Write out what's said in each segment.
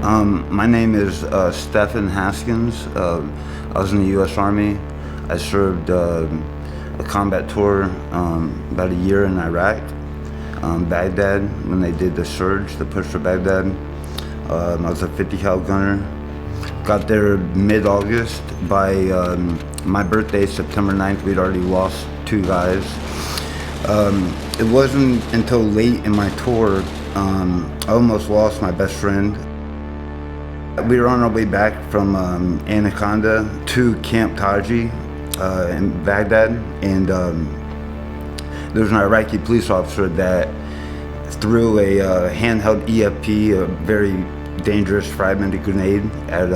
My name is Stephen Haskins. I was in the U.S. Army. I served a combat tour about a year in Iraq, Baghdad, when they did the surge, the push for Baghdad. I was a 50 cal gunner. Got there mid-August. By my birthday, September 9th, we'd already lost 2 guys. It wasn't until late in my tour, I almost lost my best friend. We were on our way back from Anaconda to Camp Taji in Baghdad, and there was an Iraqi police officer that threw a handheld EFP, a very dangerous fragmented grenade, at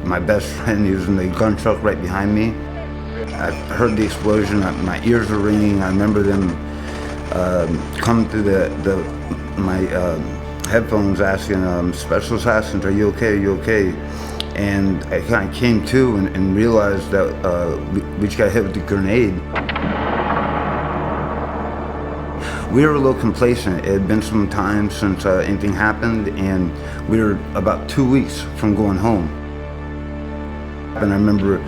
my best friend. He was in the gun truck right behind me. I heard the explosion, my ears were ringing. I remember them coming through my headphones asking, Specialist Haskins, are you okay, are you okay? And I kind of came to and realized that we just got hit with the grenade. We were a little complacent. It had been some time since anything happened, and we were about 2 weeks from going home. And I remember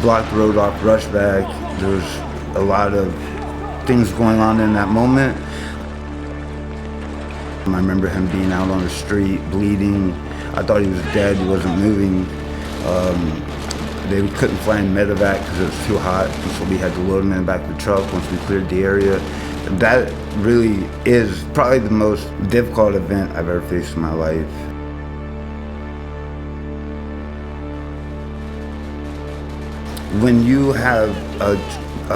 blocked the road off, rushed back. There was a lot of things going on in that moment. I remember him being out on the street, bleeding. I thought he was dead, he wasn't moving. They couldn't find medevac because it was too hot, and so we had to load him in the back of the truck once we cleared the area. That really is probably the most difficult event I've ever faced in my life. When you have a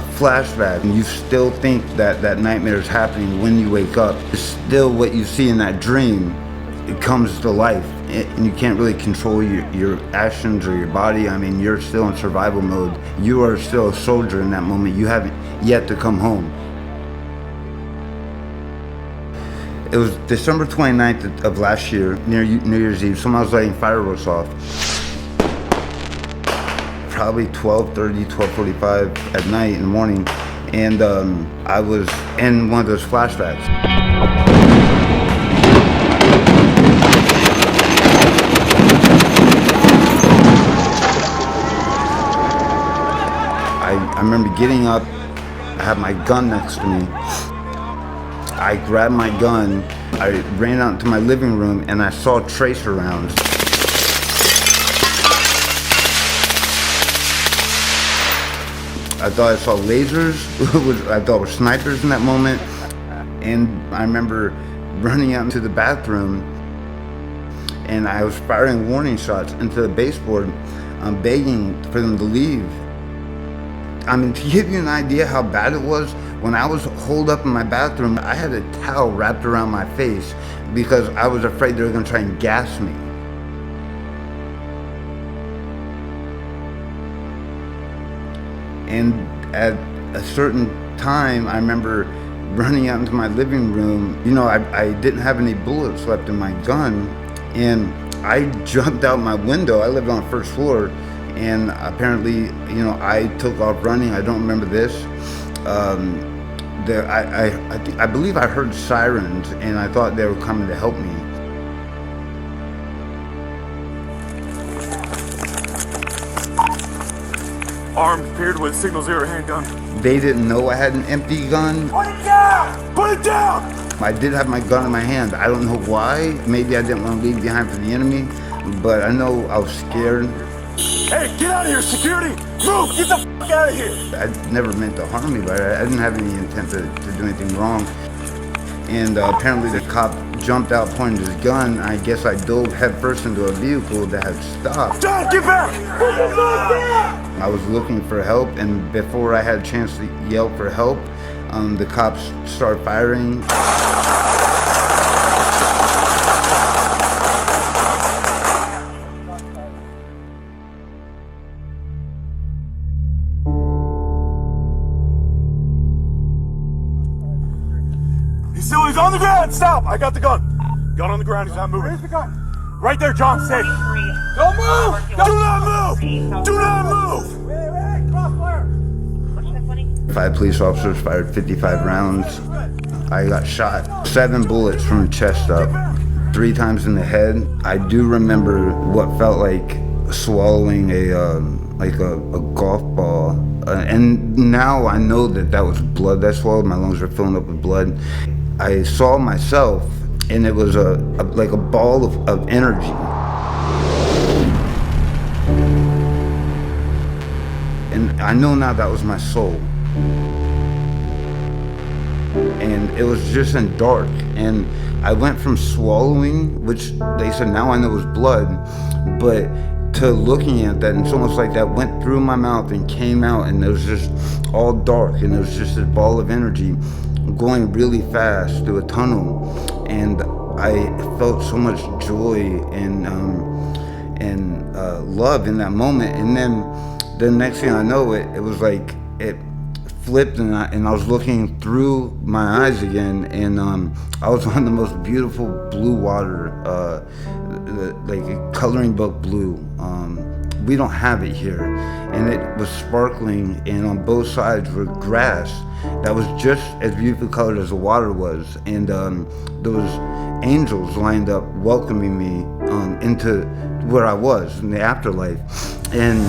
flashback and you still think that that nightmare is happening when you wake up, it's still what you see in that dream. It comes to life, and you can't really control your actions or your body. I mean, you're still in survival mode. You are still a soldier in that moment. You haven't yet to come home. It was December 29th of last year, near New Year's Eve. Someone was lighting fireworks off. Probably 12:30, 12:45 at night in the morning, and I was in one of those flashbacks. I remember getting up, I had my gun next to me. I grabbed my gun, I ran out into my living room, and I saw tracer rounds. I thought I saw lasers, I thought it was snipers in that moment. And I remember running out into the bathroom, and I was firing warning shots into the baseboard, begging for them to leave. I mean, to give you an idea how bad it was, when I was holed up in my bathroom, I had a towel wrapped around my face because I was afraid they were gonna try and gas me. And at a certain time, I remember running out into my living room. You know, I didn't have any bullets left in my gun, and I jumped out my window. I lived on the first floor, and apparently, you know, I took off running. I don't remember this. I believe I heard sirens, and I thought they were coming to help me. Armed, paired with Signal 0 handgun. They didn't know I had an empty gun. Put it down! Put it down! I did have my gun in my hand. I don't know why. Maybe I didn't want to leave behind for the enemy, but I know I was scared. Hey, get out of here, security! Move! Get the f*** out of here! I never meant to harm me, but I didn't have any intent to do anything wrong. And apparently the cop jumped out pointing his gun. I guess I dove headfirst into a vehicle that had stopped. John, get back! I was looking for help, and before I had a chance to yell for help, the cops started firing. He's on the ground! Stop! I got the gun! Gun on the ground, he's not moving. Where's the gun? Right there, John, safe. Don't move! Do not move! Do not move! Wait, crossfire! 5 police officers fired 55 rounds. I got shot 7 bullets from the chest up. 3 times in the head. I do remember what felt like swallowing a golf ball, and now I know that that was blood that swallowed. My lungs were filling up with blood. I saw myself, and it was like a ball of energy. And I know now that was my soul. And it was just in dark, and I went from swallowing, which they said now I know was blood, but to looking at that, and it's almost like that went through my mouth and came out, and it was just all dark, and it was just this ball of energy going really fast through a tunnel, and I felt so much joy and love in that moment. And then the next thing I know, it was like it flipped, and I was looking through my eyes again, and I was on the most beautiful blue water, like a coloring book blue. We don't have it here, and it was sparkling, and on both sides were grass that was just as beautifully colored as the water was, and there was angels lined up welcoming me into where I was in the afterlife. And